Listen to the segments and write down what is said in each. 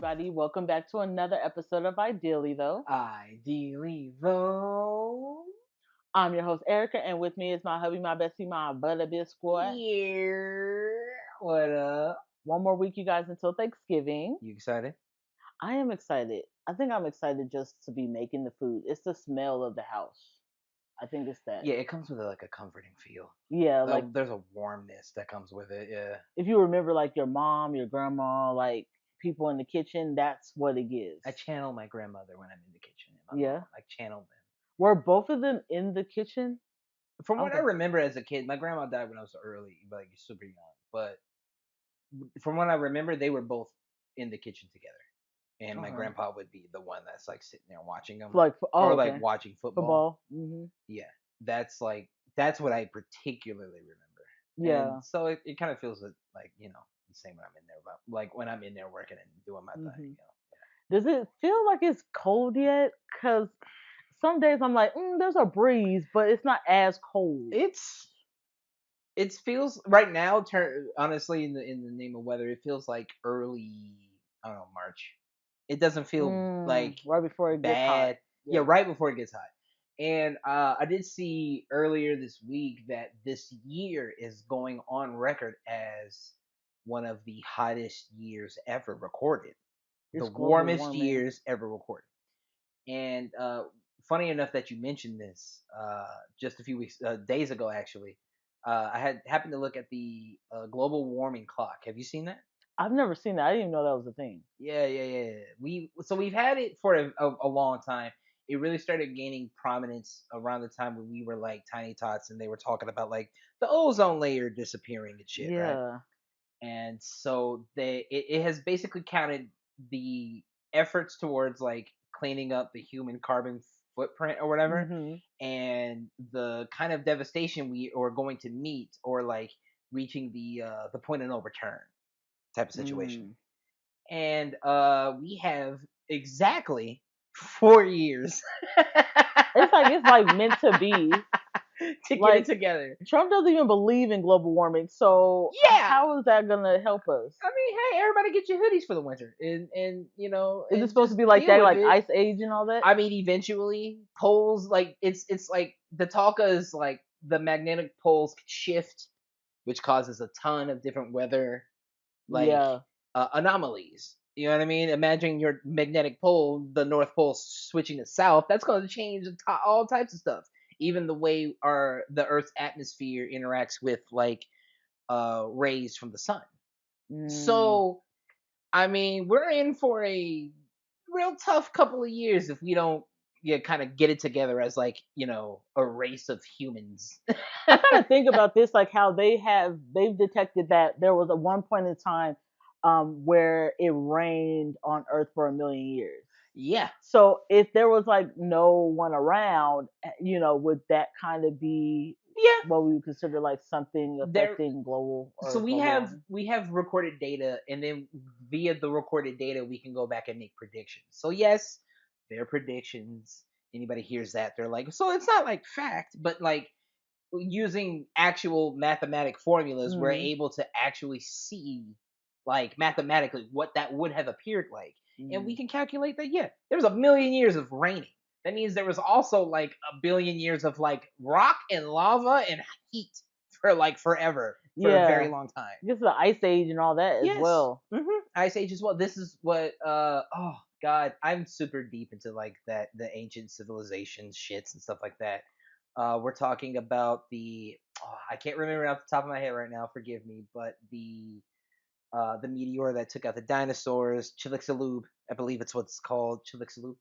everybody. Welcome back to another episode of Ideally, though. Ideally, though. I'm your host, Erika, and with me is my hubby, my bestie, my butter biscuit. Yeah. What up? One more week, you guys, until Thanksgiving. You excited? I am excited. I think I'm excited just to be making the food. It's the smell of the house. I think it's that. Yeah, it comes with like a comforting feel. Yeah, like There's a warmness that comes with it. Yeah. if you remember, like your mom, your grandma, like people in the kitchen, that's what it gives. I channel my grandmother when I'm in the kitchen. And my Yeah. mom. I channel them. Were both of them in the kitchen? From what I Okay. remember as a kid, my grandma died when I was early, like super young. But from what I remember, they were both in the kitchen together. And my Okay. grandpa would be the one that's like sitting there watching them, Like, oh, or okay. like watching football. Football. Yeah, that's what I particularly remember. Yeah. And so it kind of feels like the same when I'm in there, but like when I'm in there working and doing my thing. Does it feel like it's cold yet? Because some days I'm like, there's a breeze, but it's not as cold. It feels right now. Honestly, in the name of weather, it feels like early. I don't know, March. It doesn't feel like Right before it gets hot. bad. Yeah, right before it gets hot. And I did see earlier this week that this year is going on record as one of the hottest years ever recorded, It's the global warmest warming. years ever recorded. And funny enough that you mentioned this, just a few days ago, actually, I had happened to look at the global warming clock. Have you seen that? I've never seen that. I didn't even know that was a thing. Yeah. We've had it for a long time. It really started gaining prominence around the time when we were like tiny tots, and they were talking about like the ozone layer disappearing and shit, right? Yeah. And so it has basically counted the efforts towards like cleaning up the human carbon footprint or whatever, Mhm. and the kind of devastation we are going to meet, or like reaching the point of no return type of situation. Mm. And we have exactly 4 years It's like meant to be. to get it Like together. Trump doesn't even believe in global warming, so Yeah. how is that gonna help us? I mean, hey, everybody get your hoodies for the winter, and Is it and supposed to just be like deal that, with like it. ice age and all that? I mean, eventually, poles like it's like the talk is like the magnetic poles shift, which causes a ton of different weather like Yeah. anomalies. You know what I mean? Imagine your magnetic pole, the North Pole switching to south. That's going to change all types of stuff. Even the way the Earth's atmosphere interacts with like rays from the sun. Mm. So I mean, we're in for a real tough couple of years if we don't kind of get it together as like a race of humans. I kind of think about this like how they've detected that there was a one point in time where it rained on Earth for 1 million years. Yeah. So if there was like no one around, would that kind of be Yeah. what we would consider like something There affecting global so or global warming? we have recorded data, and then via the recorded data we can go back and make predictions. So yes, they're predictions. Anybody hears that, they're like, so it's not like fact, but like using actual mathematic formulas, we're Mm, able to actually see like mathematically what that would have appeared like. And we mm. can calculate that, yeah, there was 1 million years of raining. That means there was also like 1 billion years of like rock and lava and heat for like forever, for a very Yeah, long time. I guess the ice age and all that as Yes. well. Ice Age as well. This is what oh god, I'm super deep into like the ancient civilization shits and stuff like that. We're talking about I can't remember off the top of my head right now, forgive me, but the meteor that took out the dinosaurs, Chicxulub, I believe it's what's called, Chicxulub.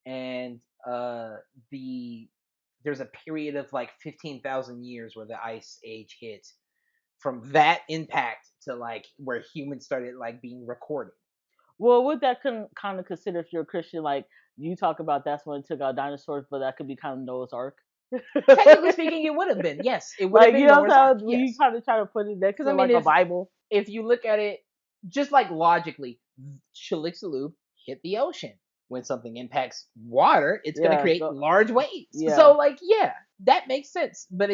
And the there's a period of like 15,000 years where the ice age hit, from that impact to like where humans started like being recorded. Well, would that kind of consider if you're a Christian, like you talk about that's when it took out dinosaurs, but that could be kind of Noah's Ark. Technically speaking, it would have been, yes, it would have Like been you know Noah's how Ark, when you yes. kind of try to put it next Because to I mean, like a Bible. if you look at it just like logically, Chicxulub hit the ocean. When something impacts water, it's going to Yeah, create go, large waves. yeah. So like, yeah, that makes sense. But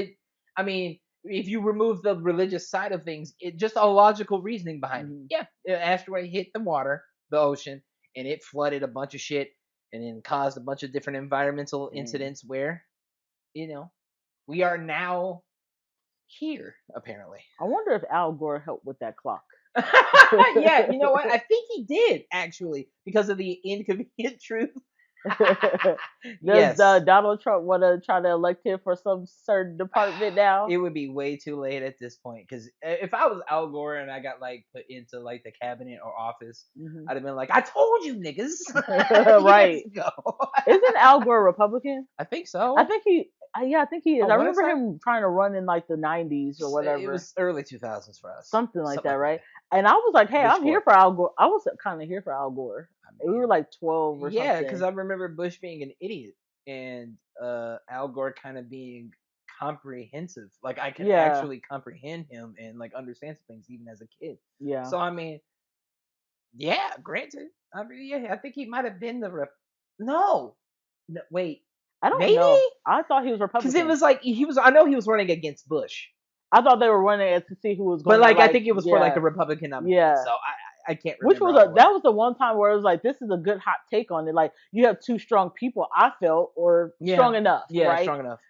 I mean, if you remove the religious side of things, it just a logical reasoning behind it. Hmm. Yeah, an asteroid hit the water, the ocean, and it flooded a bunch of shit, and then caused a bunch of different environmental incidents where, we are now here apparently. I wonder if Al Gore helped with that clock. Yeah, you know what? I think he did actually because of the inconvenient truth. Does Yes. Donald Trump want to try to elect him for some certain department now? It would be way too late at this point because if I was Al Gore and I got like put into like the cabinet or office, I'd have been like, "I told you, niggas." Right. Go. Isn't Al Gore Republican? I think so. I think he. Yeah, I think he is. I remember say? him trying to run in like the 90s or whatever. It was early 2000s for us. Something like that, right? And I was like, hey, Bush I'm here for Al Gore. I was kind of here for Al Gore. We were like 12 or something. Yeah, because I remember Bush being an idiot and Al Gore kind of being comprehensive. Like I could actually comprehend him and like understand some things even as a kid. Yeah. So I mean, yeah, granted. I mean, yeah, I think he might have been the No, wait. I don't know. I thought he was Republican. Because it was like he was. I know he was running against Bush. I thought they were running it to see who was going. But like, I think it was for like the Republican nominee. Yeah. So I can't remember. Which was that was the one time where it was like, this is a good hot take on it. Like you have two strong people. I felt or strong enough. Yeah, right? Strong enough.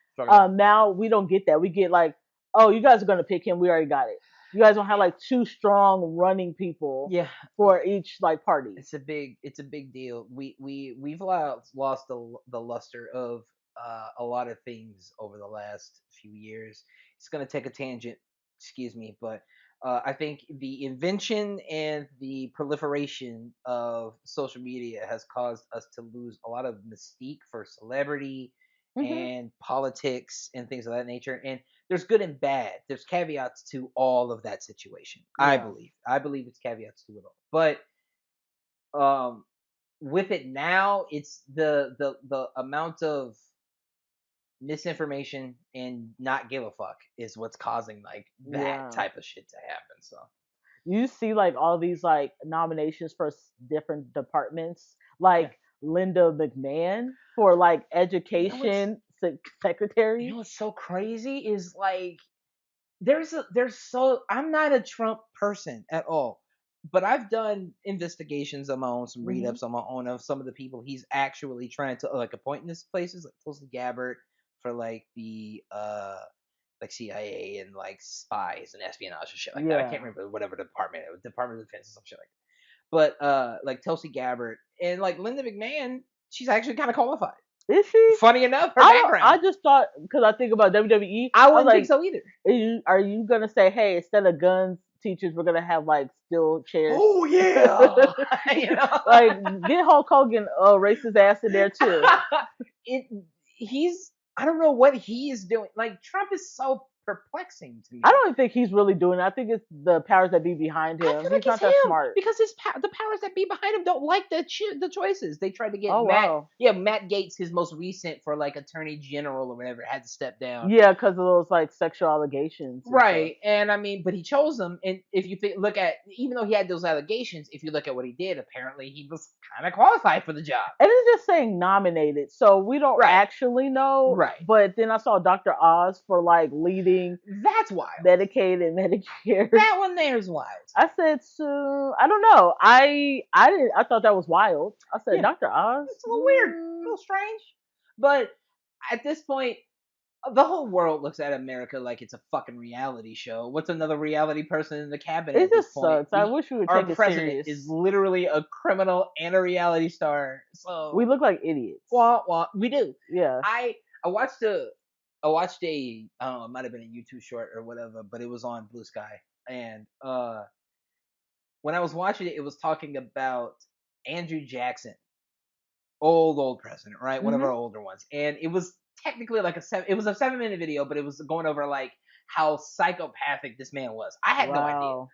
Now we don't get that. We get like, oh, you guys are gonna pick him. We already got it. You guys don't have like two strong running people. Yeah. For each like party. It's a big deal. We've lost the luster of a lot of things over the last few years. It's gonna take a tangent, excuse me, but I think the invention and the proliferation of social media has caused us to lose a lot of mystique for celebrity and politics and things of that nature. And there's good and bad. There's caveats to all of that situation. Yeah. I believe it's caveats to it all. But with it now, it's the amount of misinformation and not give a fuck is what's causing like that type of shit to happen. So you see like all these like nominations for different departments, like Linda McMahon for like education secretary. You know what's so crazy is like I'm not a Trump person at all. But I've done investigations on my own, some read ups on my own of some of the people he's actually trying to like appoint in these places, like Tulsi Gabbard for like the like CIA and like spies and espionage and shit like that. I can't remember whatever Department of Defense or some shit like that. But like Tulsi Gabbard and like Linda McMahon, she's actually kind of qualified. Is she? Funny enough, her background. I just thought, because I think about WWE. I wouldn't think so either. Are you going to say, hey, instead of guns, teachers, we're going to have like steel chairs? Oh, yeah. You know? Like, get Hulk Hogan racist ass in there too. I don't know what he is doing. Like, Trump is so perplexing to me. I don't think he's really doing it. I think it's the powers that be behind him. He's not that smart. Because the powers that be behind him don't like the choices. They tried to get Matt Gaetz, his most recent for like attorney general or whatever, had to step down. Yeah, because of those like sexual allegations. Right. And I mean, but he chose them. And if you look at, even though he had those allegations, if you look at what he did, apparently he was kind of qualified for the job. And it's just saying nominated. So we don't actually know. Right. But then I saw Dr. Oz for like leading. That's wild. Medicaid and Medicare. That one there is wild. I said, so I don't know. I thought that was wild. I said, Dr. Oz. It's a little weird, a little strange. But at this point, the whole world looks at America like it's a fucking reality show. What's another reality person in the cabinet? It just sucks. I wish we would take it serious. Our president is literally a criminal and a reality star. So we look like idiots. Well, we do. Yeah. I watched a I don't know, it might have been a YouTube short or whatever, but it was on Blue Sky. And when I was watching it, it was talking about Andrew Jackson, old president, right? One of our older ones. And it was technically like a 7-minute video, but it was going over like how psychopathic this man was. I had no idea.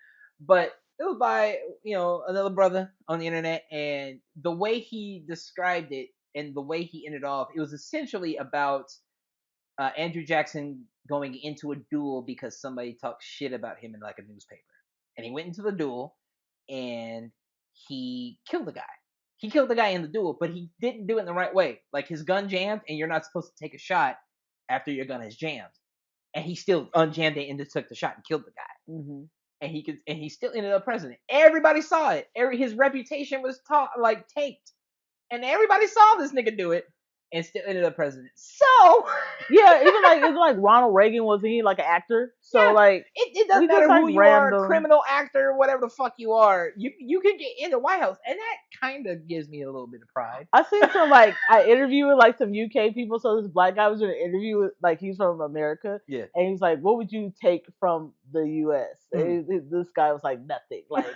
But it was by, another brother on the internet, and the way he described it and the way he ended off, it was essentially about Andrew Jackson going into a duel because somebody talked shit about him in like a newspaper. And he went into the duel and he killed the guy. He killed the guy in the duel, but he didn't do it in the right way. Like his gun jammed, and you're not supposed to take a shot after your gun is jammed. And he still unjammed it and just took the shot and killed the guy. and he still ended up president. Everybody saw it. His reputation was tanked, and everybody saw this nigga do it, and still ended up president. So yeah, even like Ronald Reagan, wasn't he like an actor? So yeah, like it doesn't we matter just like who you are, random. criminal actor, whatever the fuck you are, you can get in the White House, and that kind of gives me a little bit of pride. I seen some like I interviewed with like some UK people. So this black guy was doing an interview with like he's from America, Yeah. and he's like, "What would you take from the US?" This guy was like, "Nothing. Like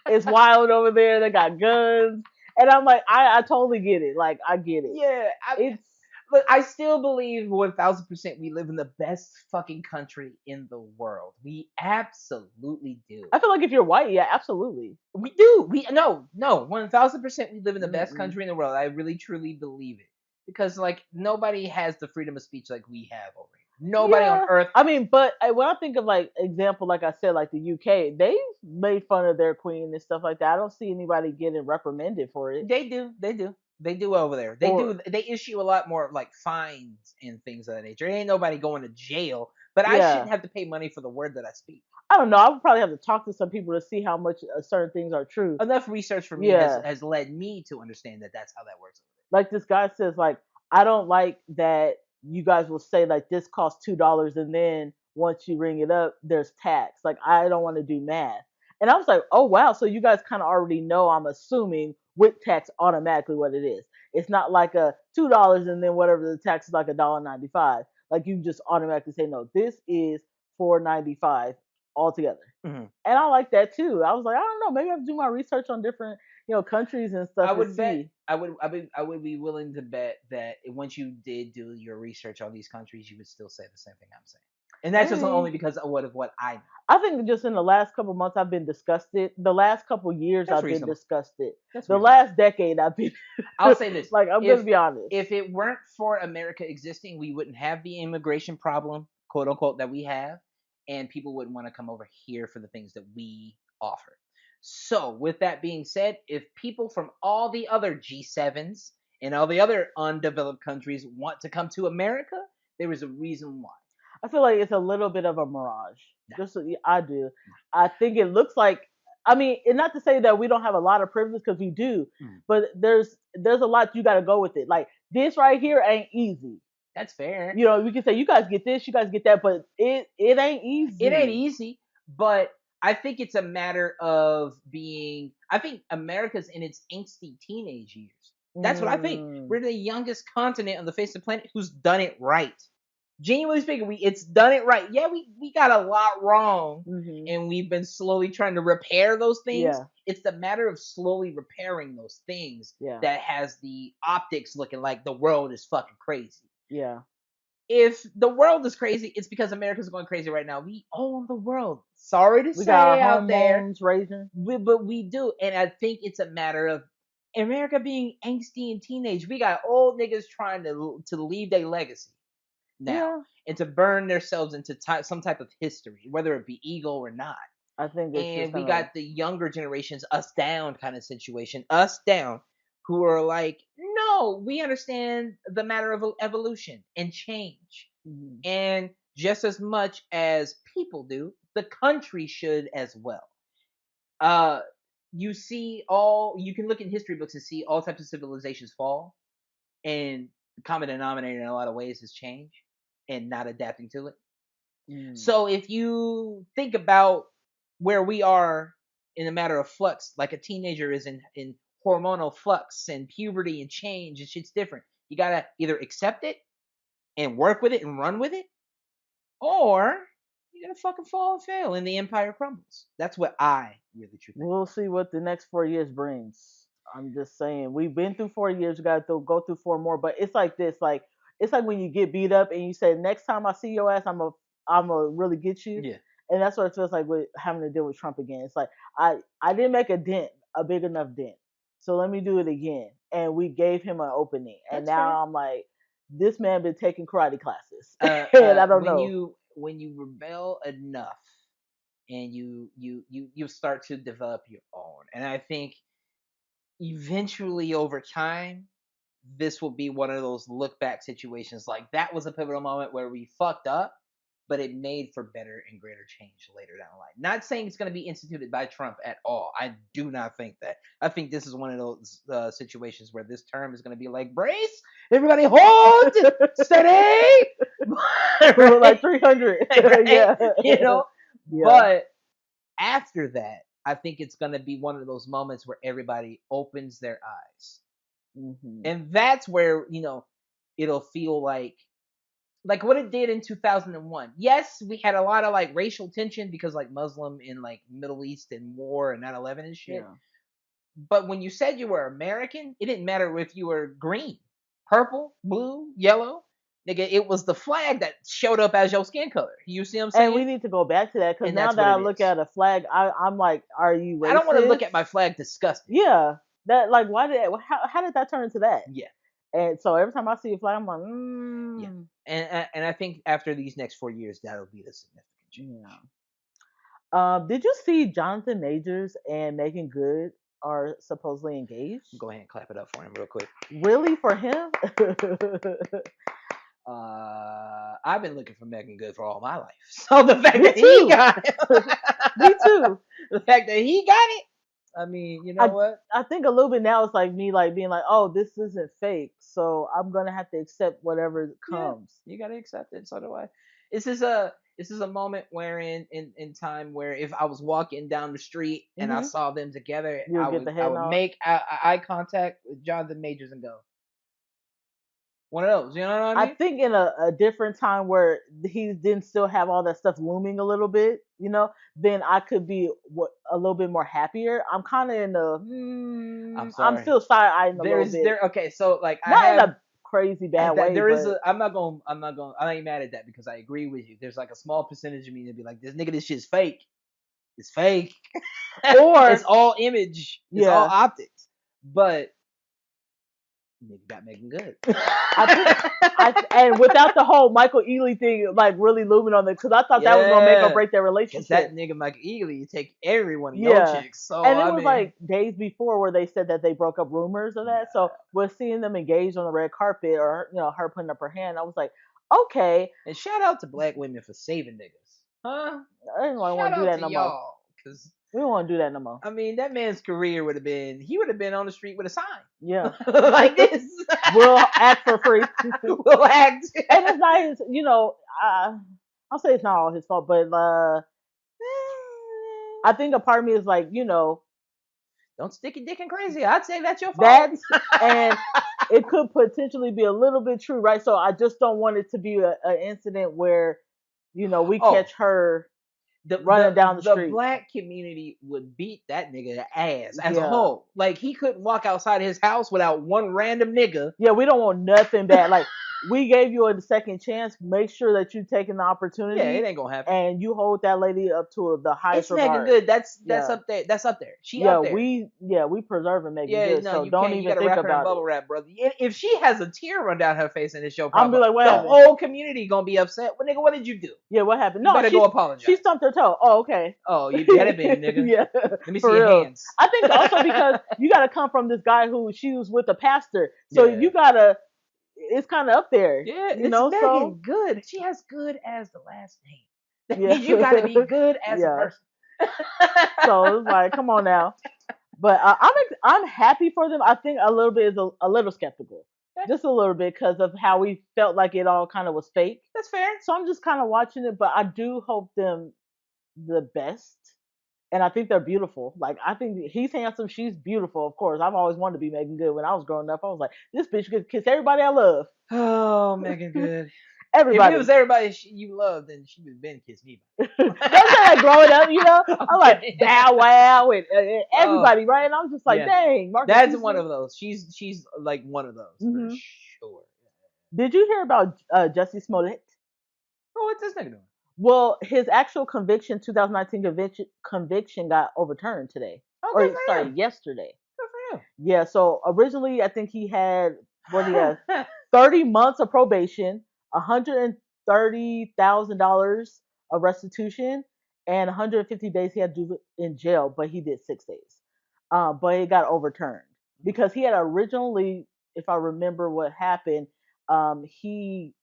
it's wild over there. They got guns." And I'm like, I totally get it. Like I get it. Yeah, It's but I still believe 1000% we live in the best fucking country in the world. We absolutely do. I feel like if you're white, yeah, absolutely. We do. We no 1000% we live in the best Mm-mm. country in the world. I really truly believe it because like nobody has the freedom of speech like we have over here. Nobody on Yeah, earth. I mean, but when I think of like example, like I said, like the UK, they've made fun of their queen and stuff like that. I don't see anybody getting reprimanded for it. They do. They do. They do over there. They Or do. They issue a lot more like fines and things of that nature. Ain't nobody going to jail, but I yeah, shouldn't have to pay money for the word that I speak. I don't know. I would probably have to talk to some people to see how much certain things are true. Enough research for me Yeah, has led me to understand that that's how that works. like this guy says, like I don't like that you guys will say like this costs $2, and then once you ring it up, there's tax. Like I don't want to do math, and I was like, oh wow, so you guys kind of already know. I'm assuming with tax automatically what it is. It's not like a $2 and then whatever the tax is like $1.95. Like you just automatically say no. This is $4.95 altogether. Mm-hmm. And I like that too. I was like, I don't know, maybe I have to do my research on different, countries and stuff I to would bet. see. I would be willing to bet that once you did do your research on these countries, you would still say the same thing I'm saying. And that's just only Maybe. because of what I know. I think just in the last couple months I've been disgusted. The last couple years That's I've been reasonable. disgusted. That's The reasonable. last decade I've been I'll say this: like I'm gonna be honest. if it weren't for America existing, we wouldn't have the immigration problem, quote unquote, that we have, and people wouldn't want to come over here for the things that we offer. So, with that being said, if people from all the other G7s and all the other undeveloped countries want to come to America, there is a reason why. I feel like it's a little bit of a mirage. Nah. Just I do. I think it looks like. I mean, and not to say that we don't have a lot of privilege because we do, but there's a lot you got to go with it. Like this right here ain't easy. That's fair. We can say you guys get this, you guys get that, but it ain't easy. It ain't easy, but I think it's a matter of being. I think America's in its angsty teenage years. That's what I think. We're the youngest continent on the face of the planet who's done it right. Genuinely speaking, it's done it right. Yeah, we got a lot wrong, and we've been slowly trying to repair those things. Yeah. It's the matter of slowly repairing those things that has the optics looking like the world is fucking crazy. Yeah. If the world is crazy, it's because America's going crazy right now. We own the world. Sorry to We say got our out there, raising. but we do, and I think it's a matter of America being angsty and teenage. We got old niggas trying to leave their legacy now and to burn themselves into some type of history, whether it be ego or not. I think and we got the younger generations, us down kind of situation, us down, who are like, no, we understand the matter of evolution and change. And just as much as people do, the country should as well. You can look in history books and see all types of civilizations fall, and the common denominator in a lot of ways is change and not adapting to it. So if you think about where we are in a matter of flux, like a teenager is in hormonal flux and puberty and change, and shit's different. You gotta either accept it and work with it and run with it, or you're gonna fucking fall and fail and the empire crumbles. That's what I really truly think. We'll see what the next 4 years brings. I'm just saying, we've been through 4 years. We got to go through four more. But it's like this, like it's like when you get beat up and you say, next time I see your ass, I'm a really get you. Yeah. And that's what it feels like with having to deal with Trump again. It's like I didn't make a dent, a big enough dent. So let me do it again. And we gave him an opening. And now fair. I'm like, this man been taking karate classes. And I don't know. When you rebel enough and you start to develop your own. And I think eventually over time, this will be one of those look back situations. Like that was a pivotal moment where we fucked up, but it made for better and greater change later down the line. Not saying it's going to be instituted by Trump at all. I do not think that. I think this is one of those situations where this term is going to be like, brace, everybody hold, steady, Like right? 300. Right? Yeah. You know, Yeah. but after that, I think it's going to be one of those moments where everybody opens their eyes. Hmm. And that's where, it'll feel like what it did in 2001. Yes, we had a lot of like racial tension because like Muslim in like Middle East and war and 9/11 and shit. Yeah. But when you said you were American, it didn't matter if you were green, purple, blue, yellow. Nigga, it was the flag that showed up as your skin color. You see what I'm And we saying? need to go back to that because And now that's that what I it look is. at a flag, I'm like, are you I don't want to look racist? at my flag disgusted. Yeah. That like why did how did that turn into that? Yeah, And so every time I see a flag, I'm like, yeah. And I think after these next 4 years, that'll be the significant change. yeah. Did you see Jonathan Majors and Megan Good are supposedly engaged? Go ahead and clap it up for him real quick. Really for him? I've been looking for Megan Good for all my life. So the fact Me that he too. got it, Me too. the fact that he got it, I mean, you know I what? I think a little bit now it's like me like being like, oh, this isn't fake, so I'm gonna have to accept whatever Yeah, comes. you gotta accept it. So do I. This is a moment where in time where if I was walking down the street and I Hmm. saw them together, You'll get the I head would nod. make eye contact with Jonathan Majors and go one of those. You know what I I mean? think in a different time where he didn't still have all that stuff looming a little bit, then I could be a little bit more happier. I'm kind of in the, I'm I'm sorry. still side eyeing a little bit, Okay. So like I not in have a crazy bad that way, there is but a I ain't mad at that because I agree with you. There's like a small percentage of me that be like, this shit's fake. It's fake. It's or all image. It's all yeah, optics. But nigga got Megan good. I think and without the whole Michael Ealy thing like really looming on it, because I thought that was gonna make or Yeah. break their Cause relationship. that nigga Mike Eagley, you take every one of your Yeah. chicks. So And it I was mean, like days before where they said that they broke up, rumors of that. So we're seeing them engaged on the red carpet, or her putting up her hand. I was like, okay, and shout out to black women for saving niggas. Huh? I didn't Shout want to do out that to no more. y'all. Cause We don't want to do that no more. I mean, that man's career he would have been on the street with a sign Yeah. like this. We'll act for free. We'll act. And it's not his, I'll say it's not all his fault, but I think a part of me is like, Don't stick your dick in crazy. I'd say that's your fault. that's, and it could potentially be a little bit true, right? So I just don't want it to be an incident where, we Oh, catch her the running down the the street. black community would beat that nigga ass as a Yeah. whole. Like he couldn't walk outside his house without one random nigga. Yeah, we don't want nothing bad. Like, we gave you a second chance. Make sure that you taking the Yeah, it opportunity ain't gonna happen. and you hold that lady up to the highest It's Megan regard. Good. That's Yeah. up there. That's up there. She Yeah, up there. we preserving Megan Yeah, Good, no, so you don't can't. You even gotta think wrap her in about it. bubble wrap, brother. If she has a tear run down her face and it's your I'm be problem, like, what the happened? whole community gonna be upset. Well, nigga, what did you do? Yeah, what happened? You No, better go apologize. she stumped her toe. Oh, okay. Oh, you get it, big nigga. Yeah, Let me see for your real. hands. I think also because you got to come from this guy who she was with a pastor, so Yeah. you gotta. It's kind of up there, Yeah, it's So Megan Good. She has good as the last name. That yeah, means you gotta be good as a yeah. person. So it's like, come on now. But I'm happy for them. I think a little bit is a little skeptical, just a little bit because of how we felt like it all kind of was fake. That's fair. So I'm just kind of watching it, but I do hope them the best. And I think they're beautiful. Like, I think he's handsome, she's beautiful. Of course, I've always wanted to be Megan Good. When I was growing up, I was like, this bitch could kiss everybody I love. Oh, Megan Good. If it Everybody. was everybody you loved, then she would have been kissed me. That's how I growing up, I'm like Okay. Bow Wow and Oh, everybody, right? And I was just like, yeah. dang, Marcus That's one Houston. of those. She's like one of those for Hmm. sure. Did you hear about Jussie Smollett? Oh, what's this nigga doing? Well, his actual conviction, 2019 conviction, got overturned today, Oh, good or for sorry, him. yesterday. Good Yeah. So originally, I think he had what he has for him. 30 months of probation, $130,000 of restitution, and 150 days he had to do in jail. But he did 6 days. But it got overturned because he had originally, if I remember what happened, he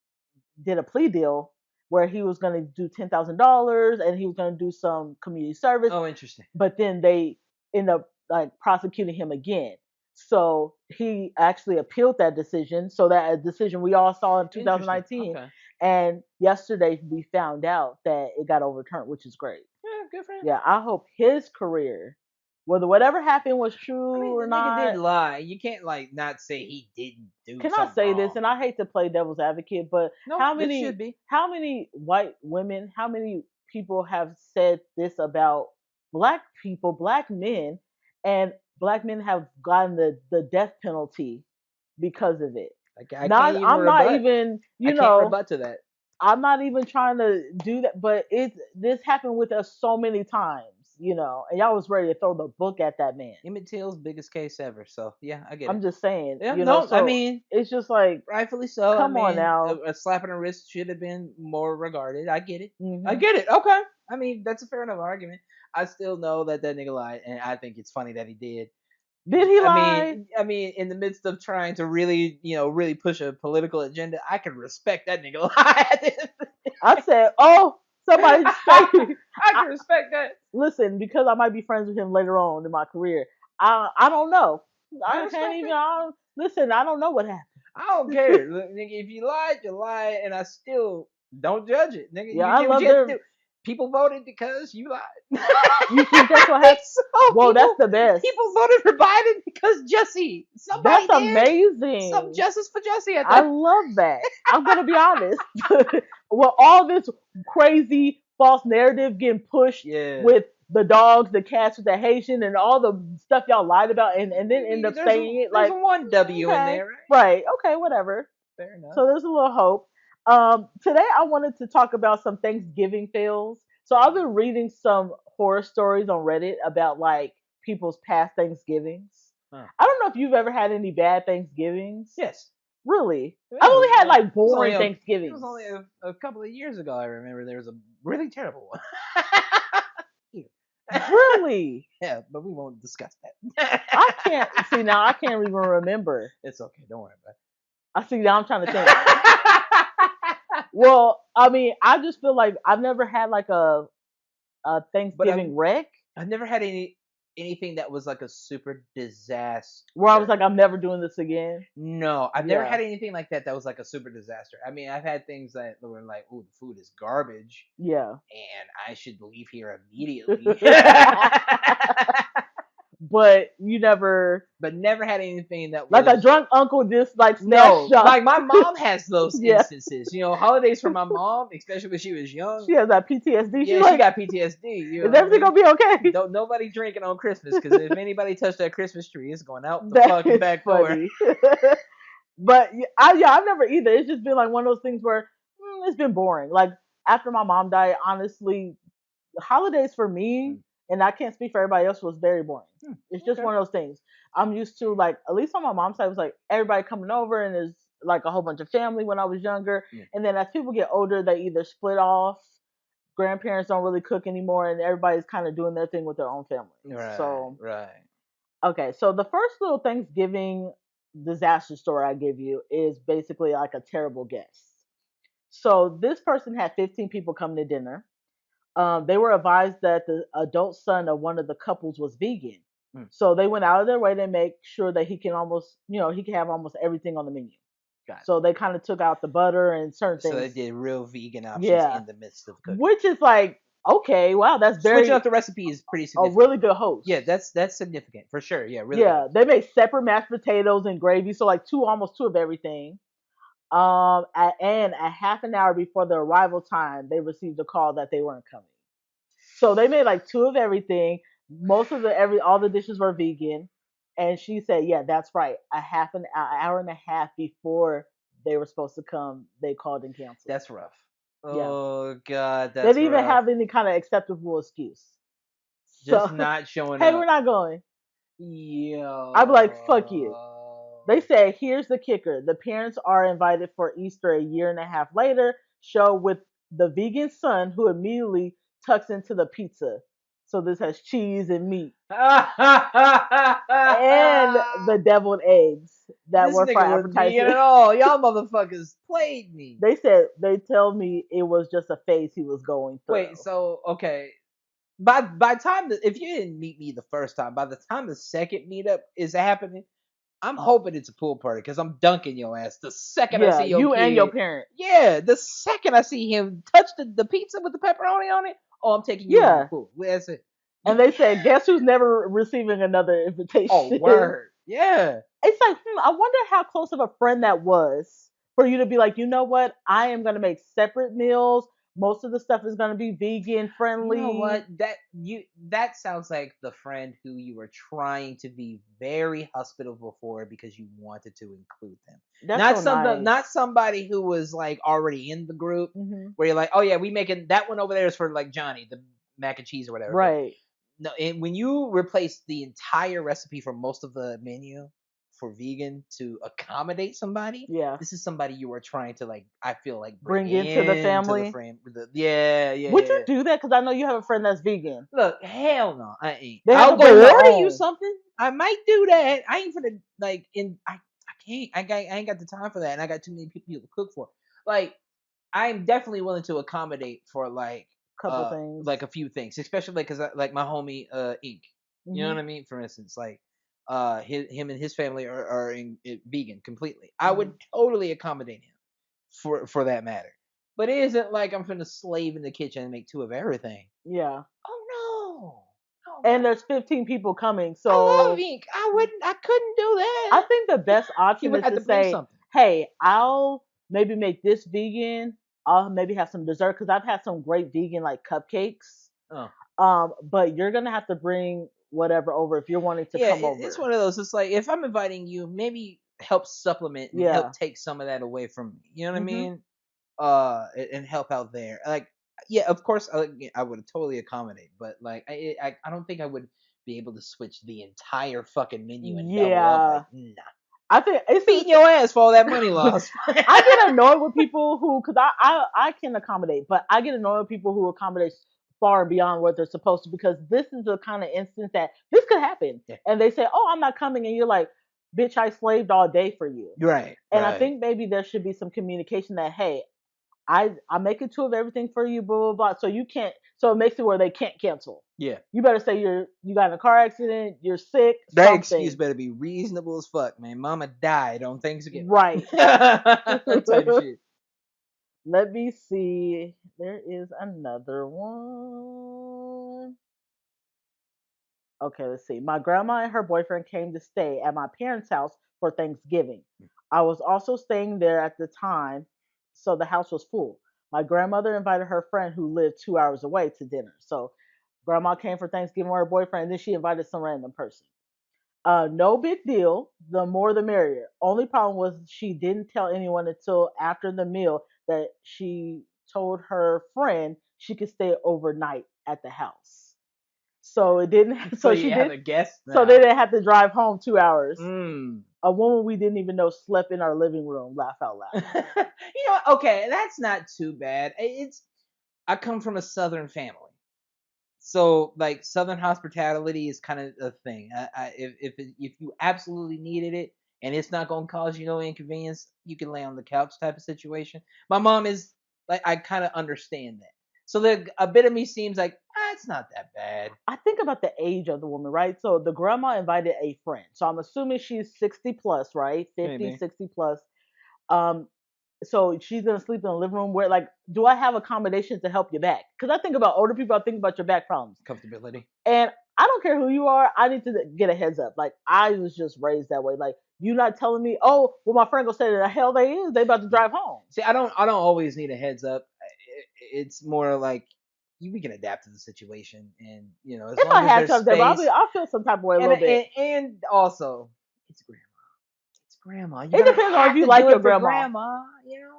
did a plea deal, where he was going to do $10,000 and he was going to do some community service, Oh, interesting. but then they end up like prosecuting him again. So he actually appealed that decision. So that a decision we all saw in Interesting. 2019. Okay. And yesterday we found out that it got overturned, which is great. Yeah, good for him. Yeah, I hope his career, whether whatever happened was I true mean, or the nigga did not. lie. You can't like not say he didn't do Can I something say this? wrong. And I hate to play devil's advocate, but No, this should be. how many white women, how many people have said this about black people, black men, and black men have gotten the death penalty because of it. I can't Not even I'm not rebut. even, I you can't know, rebut to that. I'm not even trying to do that, but this happened with us so many times, and y'all was ready to throw the book at that man. Emmett Till's biggest case ever. So yeah, I get I'm it. just saying, Yeah, no, I so mean, it's just like, rightfully so. I come on mean, now. a slap on the wrist should have been more regarded. I get it. I Hmm. get it. Okay. I mean, that's a fair enough argument. I still know that nigga lied, and I think it's funny that he did. Did he lie? I mean, in the midst of trying to really, really push a political agenda, I can respect that nigga lie. I said, oh, somebody say. I I, can respect that. listen, because I might be friends with him later on in my career. I don't know. I I can't respect even. it. Listen, I don't know what happened. I don't care. Look, nigga, if you lied, you lied, and I still don't judge it. Nigga, Yeah, you I did what love you had to their. do. People voted because you lied. You think that's what I think happened? so. Well, that's the best. People voted for Biden because Jussie. That's Somebody did. Some amazing. justice for Jussie at I that. love that. I'm gonna be honest. Well, all this crazy false narrative getting pushed Yeah. with the dogs, the cats with the Haitian, and all the stuff y'all lied about, and then end up saying it There's a like, one W in okay, there, right? right, okay, whatever. Fair enough. So there's a little hope. Today I wanted to talk about some Thanksgiving fails. So I've been reading some horror stories on Reddit about like people's past Thanksgivings. Huh. I don't know if you've ever had any bad Thanksgivings. Yes. Really? Yeah, I've only had like it was only boring it was Thanksgivings. only a couple of years ago. I remember there was a really terrible one. Here. Really? Yeah, but we won't discuss that. I can't see now. I can't even remember. It's okay. Don't worry about I see now. I'm trying to think. it. Well, I mean, I just feel like I've never had like a But I've Thanksgiving wreck I've never had anything that was like a super where I was disaster. like, I'm never doing this again. No, I've never Yeah. had anything like that that was like a super disaster. I mean, I've had things that were like, "Oh, the food is garbage, Yeah. and I should leave here immediately." But you never But never had anything that like a was drunk uncle just like no. snatched up. Like my mom has those Yeah. instances. Holidays for my mom, especially when she was young. She has that PTSD. She's Yeah, she like, got PTSD. You know is what I everything mean? gonna be okay? Don't nobody drinking on Christmas because if anybody touched that Christmas tree, it's going out the That fucking is back door. funny. But I've never either. It's just been like one of those things where it's been boring. Like after my mom died, honestly, holidays for me, Mm. and I can't speak for everybody else, was very boring. It's just Okay. one of those things. I'm used to like at least on my mom's side it was like everybody coming over and there's like a whole bunch of family when I was younger. Yeah. And then as people get older, they either split off, grandparents don't really cook anymore, and everybody's kind of doing their thing with their own families. Right, So right. okay, so the first little Thanksgiving disaster story I give you is basically like a terrible guess. So this person had 15 people come to dinner. They were advised that the adult son of one of the couples was vegan. Mm. So they went out of their way to make sure that he can he can have almost everything on the menu. Got So they kind of took out the butter and certain it. So they things. did real vegan options Yeah. in the midst of cooking. Which is like, okay, wow, that's Switching very up the recipe is pretty a significant. really good host. Yeah, that's significant for sure. Yeah, really. Yeah, they made separate mashed potatoes and gravy, so like almost two of everything. And a half an hour before the arrival time, they received a call that they weren't coming. So they made like two of everything. Most of all the dishes were vegan, and she said, "Yeah, that's right. An hour and a half before they were supposed to come, they called and canceled." That's rough. Yeah, Oh God, they that's didn't even rough. have any kind of acceptable excuse. Just So, not showing hey, we're up. not going. I'd be like, "Fuck you." They Yo. said, here's the kicker. The parents are invited for Easter a year and a half later, show with the vegan son who immediately tucks into the pizza. So this has cheese and meat and this the deviled eggs that were for nigga wasn't vegan appetizers. at all. Y'all motherfuckers played me. They tell me it was just a phase he was going Wait, through. so okay. By time that, if you didn't meet me the first time, by the time the second meetup is happening, I'm hoping it's a pool party because I'm dunking your ass the second I Yeah, see your you and your kid. parent. Yeah, the second I see him touch the pizza with the pepperoni on it, oh, I'm taking you in the Yeah. pool. That's it. And they said, guess who's never receiving another Oh, invitation? word. Yeah. It's like, I wonder how close of a friend that was for you to be like, you know what? I am going to make separate meals. Most of the stuff is going to be vegan You know friendly. what? That sounds like the friend who you were trying to be very hospitable for because you wanted to include them. That's so nice. Not somebody who was like already in the group Mm-hmm. where you're like, oh yeah, we making that one over there is for like Johnny, the mac and cheese or whatever. But Right. no, and when you replace the entire recipe for most of the menu for vegan to accommodate somebody, Yeah. this is somebody you are trying to like. I feel like Bring into the into the family. frame. Yeah, Would you yeah. do that? Because I know you have a friend that's vegan. Look, hell no, I ain't. They have I'll to bring go their order you own. something. I might do that. I ain't finna like I can't. I ain't got the time for that, and I got too many people to cook for. Like I'm definitely willing to accommodate for Couple things. like a few things, especially because like my homie Ink. You know what I mean? For instance, like him and his family are vegan completely. I would totally accommodate him for that matter. But it isn't like I'm finna slave in the kitchen and make two of everything. Yeah. Oh no. Oh And god. there's 15 people coming, I love so Ink. I couldn't do I that. think the best He option would is have to to bring say, something. "Hey, I'll maybe make this vegan. I'll maybe have some dessert because I've had some great vegan like cupcakes. Oh. But you're gonna have to bring whatever over if you're wanting to Yeah, come it's over. one of those. It's like if I'm inviting you, maybe help supplement and Yeah. help take some of that away from me. You know what I Mhm. mean? And help out there. Like, yeah, of course, I would totally accommodate, but like, I don't think I would be able to switch the entire fucking menu and double up. Yeah. Like, nah, I think it's beating your ass for all that money lost. I get annoyed with people who, because I can accommodate, but I get annoyed with people who accommodate far and beyond what they're supposed to because this is the kind of instance that this could happen. Yeah. And they say, oh, I'm not coming. And you're like, bitch, I slaved all day for you. Right, And I right. think maybe there should be some communication that, hey, I'm making two of everything for you, blah, blah, blah. So you can't, so it makes it where they can't cancel. Yeah. You better say you got in a car accident, you're sick, That something. excuse better be reasonable as fuck, man. Mama died on Thanksgiving. Right. Type shit. Let me see. There is another one. Okay, let's see. My grandma and her boyfriend came to stay at my parents' house for Thanksgiving. I was also staying there at the time, so the house was full. My grandmother invited her friend who lived 2 hours away to dinner. So grandma came for Thanksgiving with her boyfriend, and then she invited some random person. No big deal. The more the merrier. Only problem was she didn't tell anyone until after the meal that she told her friend she could stay overnight at the house. So it didn't. So So you she have did. a guest now. So they didn't have to drive home 2 hours. Mm. A woman we didn't even know slept in our living room. Laugh out loud. You know what? Okay, that's not too bad. I come from a southern family. So like southern hospitality is kind of a thing. If you absolutely needed it and it's not gonna cause you no inconvenience, you can lay on the couch type of situation. My mom is like I kind of understand that. So a bit of me seems like it's not that bad. I think about the age of the woman, right? So the grandma invited a friend. So I'm assuming she's 60 plus, right? 50, Maybe 60 plus. Um, so she's gonna sleep in the living room. Where like, do I have accommodations to help you back? Because I think about older people, I think about your back problems, comfortability. and I don't care who you are. I need to get a heads up. Like I was just raised that way. Like you not telling me, oh, well, my friend gonna say the hell they is. They about to drive home. See, I don't always need a heads up. It's more like we can adapt to the situation, and as If long I as had there's something, space, I'll feel some type of way a and little bit. and also it's grandma. It's grandma. You're It gonna depends on if have you to like do your it for grandma. grandma.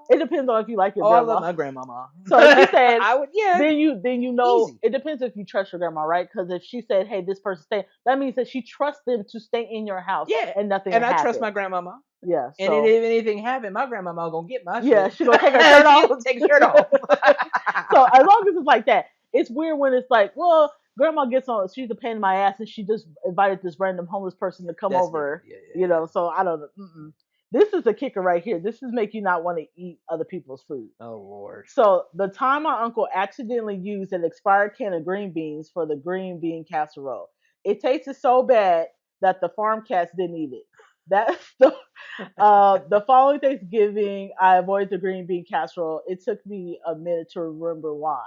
It depends on if you like your Oh, I love grandma. my grandmama. So if she said, I would, yeah, then you know easy. it depends if you trust your grandma, right? Because if she said, "Hey, this person stay," that means that she trusts them to stay in your house Yeah, and nothing will and I trust happen. my grandmama. Yeah. And So if anything happened, my grandmama gonna get my yeah, shit. she gonna take her shirt She off. gonna take her shirt off. So as long as it's like that, it's weird when it's like, well, grandma gets on. She's a pain in my ass, and she just invited this random homeless person to come That's different. over. Yeah, yeah, You yeah. know, so I don't know. Mm-mm. This is the kicker right here. This is make you not want to eat other people's food. Oh Lord. So the time my uncle accidentally used an expired can of green beans for the green bean casserole, it tasted so bad that the farm cats didn't eat it. That's the following Thanksgiving, I avoided the green bean casserole. It took me a minute to remember why.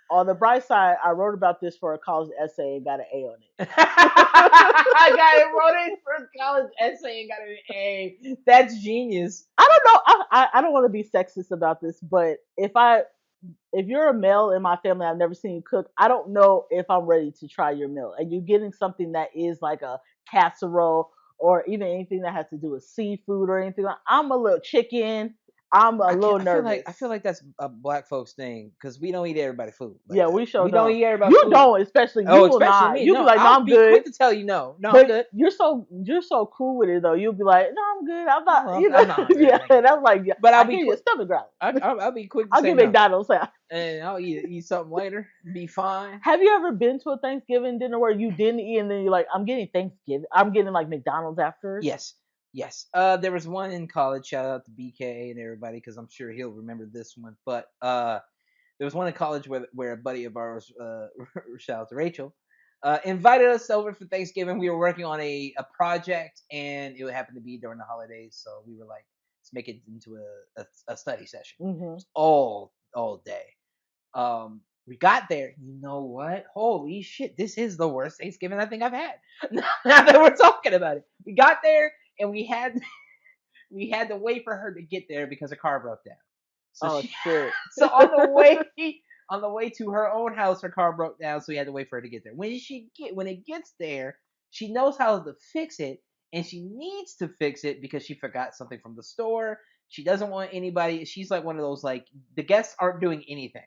On the bright side, I wrote about this for a college essay and got an A on it. I got it wrote it for a college essay and got an A. That's genius. I don't know. I don't want to be sexist about this, but if you're a male in my family, I've never seen you cook. I don't know if I'm ready to try your meal. And you're getting something that is like a casserole or even anything that has to do with seafood or anything. I'm a little chicken. I'm a I can't. little nervous. I feel like that's a black folks thing because we don't eat everybody food like Yeah, that. we sure We don't don't. eat everybody You food. don't, especially you Oh, will especially not. me. You'll be No, like, no, I'll I'm be good. quick to tell you no. No, I'm But good. you're so cool with it though. You'll be like, no, I'm good. I'm not. No, You know, I'm not hungry. yeah. Thank you. And I'm like, yeah, But I'll I be hear your quick. stomach growling. I'll be quick to I'll say get no, McDonald's. and I'll eat something later. Be fine. Have you ever been to a Thanksgiving dinner where you didn't eat and then you're like, I'm getting Thanksgiving, I'm getting like McDonald's after? Yes, yes. There was one in college. Shout out to BK and everybody because I'm sure he'll remember this one. But there was one in college where a buddy of ours, shout out to Rachel, invited us over for Thanksgiving. We were working on a project, and it happened to be during the holidays, so we were like, let's make it into a study session. It Hmm. was all day. We got there. You know what? Holy shit! This is the worst Thanksgiving I think I've had. Now that we're talking about it, we got there and we had to wait for her to get there because her car broke down. So Oh she shit. so on the way to her own house, her car broke down, so we had to wait for her to get there. When it gets there, she knows how to fix it, and she needs to fix it because she forgot something from the store. She doesn't want anybody. She's like one of those like the guests aren't doing anything.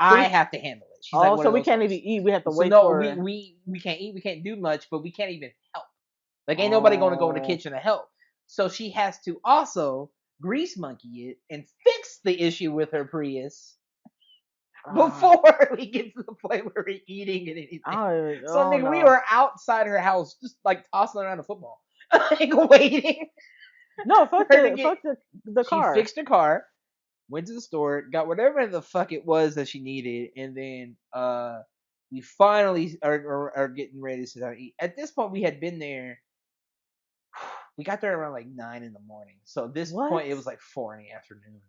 So I we, have to handle it. She's like oh, one so of we those can't even hosts. eat. We have to So wait no, for her. we can't eat. We can't do much, but we can't even help. Like ain't nobody going to go in the Oh. kitchen to help. So she has to also grease monkey it and fix the issue with her Prius Ah. before we get to the point where we're eating and anything. I don't even. So Oh nigga, we no. were outside her house just like tossing around a football, like waiting No, for fuck her to the get. fuck the She car. fixed her car, went to the store, got whatever the fuck it was that she needed, and then we finally are getting ready to sit down and eat. At this point, we had been there. We got there around like 9 in the morning. So at this What? point, it was like 4 in the afternoon.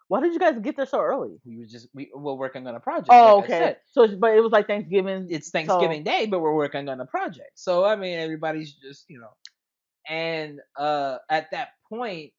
Why did you guys get there so early? We were working on a project, Oh, like I okay. said. So, but it was like Thanksgiving. It's So, Thanksgiving Day, but we're working on a project. So I mean, everybody's just and at that point,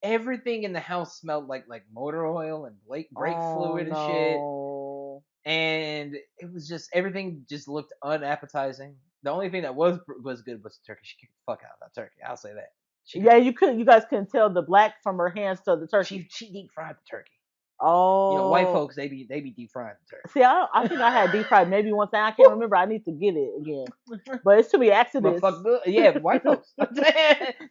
everything in the house smelled like motor oil and brake oh fluid and shit. no. And it was just everything just looked unappetizing. The only thing that was good was the turkey. She kicked the fuck out of that turkey. I'll say that. She Yeah, could. you could. You guys couldn't tell the black from her hands to the turkey. She deep fried the turkey. White Oh. folks they be deep frying the turkey. See, I think I had deep fried maybe once. I can't remember. I need to get it again. But it's too many accidents. Motherfucker, yeah, white folks.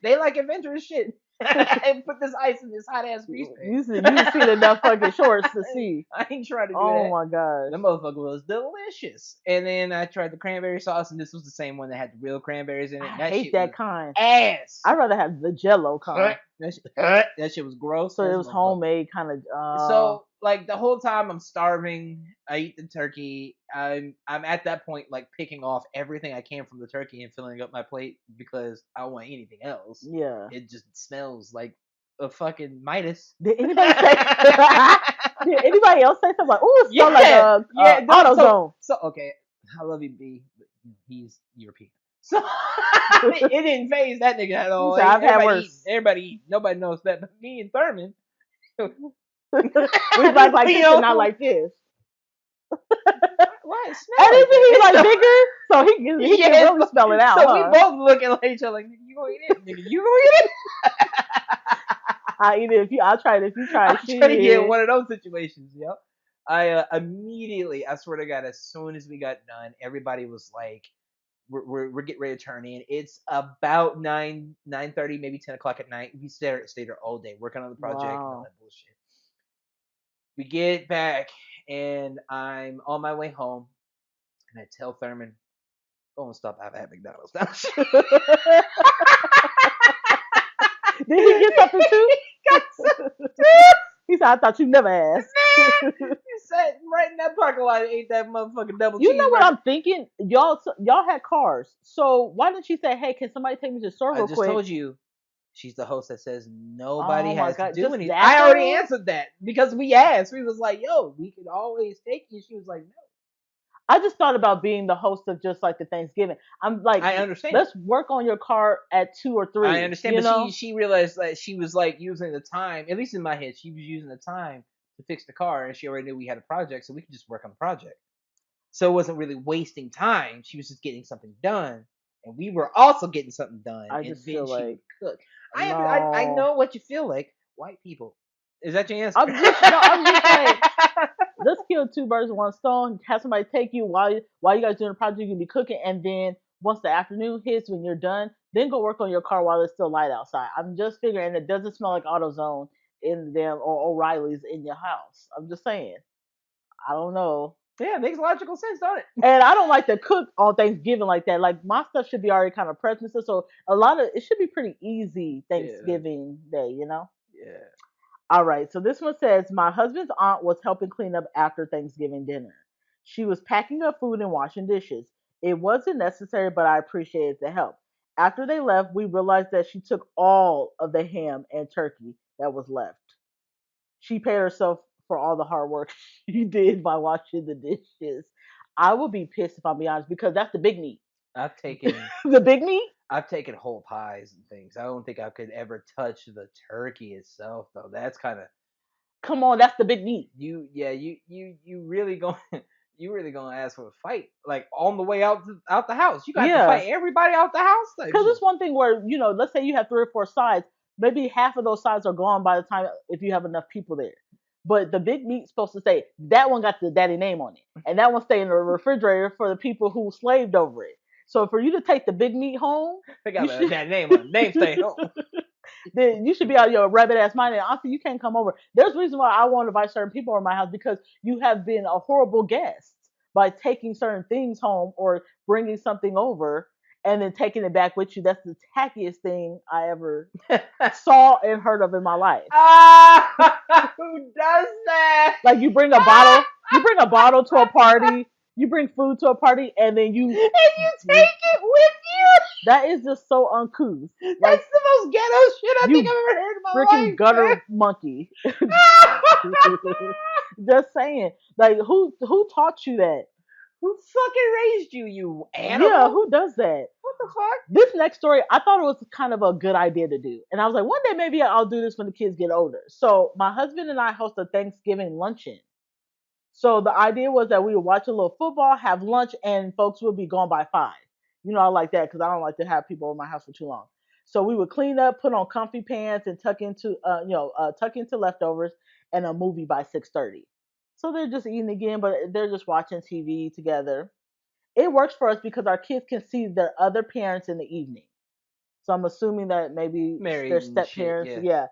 They like adventurous shit. And put this ice in this hot ass grease You seen enough fucking shorts to see. I ain't trying to do Oh that. my gosh. The motherfucker was delicious. And then I tried the cranberry sauce, and this was the same one that had the real cranberries in it. I And that hate shit that was kind. ass. I'd rather have the Jello kind. That shit was gross So it as was motherfucker. homemade kind of. So like the whole time I'm starving, I eat the turkey. I'm at that point like picking off everything I can from the turkey and filling up my plate because I don't want anything else. Yeah. It just smells like a fucking Midas. Did anybody say? Did anybody else say something like, "Ooh, it smells like Yeah, yeah. a No, AutoZone"? so okay, I love you, B, but he's European, so it didn't phase that nigga at You all. said I've had Everybody eating, worse. everybody eating. Nobody knows that, but me and Thurman, We like we this and not all like this. why it And smell like isn't he like that? bigger? So he can Yes, really spell it out, so we huh? both looking at each other like, nigga, you gonna eat it? Nigga, you gonna eat it? I eat it if you. I'll try it if you try I'm it. trying to get Shit. one of those situations, yo. I immediately, I swear to God, as soon as we got done, everybody was like, "We're getting ready to turn in." It's about 9:30, maybe 10 o'clock at night. We stayed there all day working on the project and all Wow. that bullshit. We get back and I'm on my way home. and I tell Thurman, "Go and stop at McDonald's now." Did he get something too? He got some. He said, I thought you never asked. He sat right in that parking lot and ate that motherfucking double You know what cheeseburger. I'm thinking? Y'all had cars. So why didn't you say, hey, can somebody take me to the store I real just quick? told you. She's the host that says nobody Oh my has to god, do just anything. that I already though? answered that because we asked. We was like, "Yo, we can always take you." She was like, "No." I just thought about being the host of just like the Thanksgiving. I'm like, I understand. let's work on your car at 2 or 3. I understand, You but know, she realized that she was like using the time. At least in my head, she was using the time to fix the car, and she already knew we had a project, so we could just work on the project. So it wasn't really wasting time. She was just getting something done, and we were also getting something done. I And just then feel she like would cook. I no. know what you feel like. White people. Is that your answer? I'm just no. I'm just like, let's kill two birds with one stone. Have somebody take you while you guys doing the project. You can be cooking, and then once the afternoon hits, when you're done, then go work on your car while it's still light outside. I'm just figuring it doesn't smell like AutoZone in them or O'Reilly's in your house. I'm just saying. I don't know. Yeah, it makes logical sense, don't it? And I don't like to cook on Thanksgiving like that. Like my stuff should be already kind of prepped and stuff. So a lot of it should be pretty easy Yeah, Thanksgiving Day, you know? yeah. All right. So this one says my husband's aunt was helping clean up after Thanksgiving dinner. She was packing up food and washing dishes. It wasn't necessary, but I appreciated the help. After they left, we realized that she took all of the ham and turkey that was left. She paid herself for all the hard work she did by washing the dishes. I would be pissed if I'm be honest because that's the big meat. I've taken The big meat? I've taken whole pies and things. I don't think I could ever touch the turkey itself though. That's kind of Come on, that's the big meat. you really going you really gonna ask for a fight like on the way out the house. You got to Yeah. fight everybody out the house type Because shit. it's one thing where, let's say you have 3 or 4 sides, maybe half of those sides are gone by the time if you have enough people there. But the big meat's supposed to say that one got the daddy name on it, and that one stay in the refrigerator for the people who slaved over it. So for you to take the big meat home, They you got should that name on name stay home. then you should be out of your rabbit ass mind. And honestly, you can't come over. There's a reason why I won't invite certain people over my house because you have been a horrible guest by taking certain things home or bringing something over and then taking it back with you. That's the tackiest thing I ever saw and heard of in my life. Who does that? Like you bring a bottle to a party, you bring food to a party, and then And you take it with you. that is just so uncouth. Like That's the most ghetto shit I think you I've ever heard in freaking my life, gutter monkey. man. Just saying. Like who taught you that? Who fucking raised you, you Yeah, animal? who does that? What the fuck? This next story, I thought it was kind of a good idea to do. And I was like, one day maybe I'll do this when the kids get older. So my husband and I host a Thanksgiving luncheon. So the idea was that we would watch a little football, have lunch, and folks would be gone by 5. I like that because I don't like to have people in my house for too long. So we would clean up, put on comfy pants, and tuck into leftovers and a movie by 6:30. So they're just eating again, but they're just watching TV together. It works for us because our kids can see their other parents in the evening. So I'm assuming that maybe their Married and step shit, parents, yeah.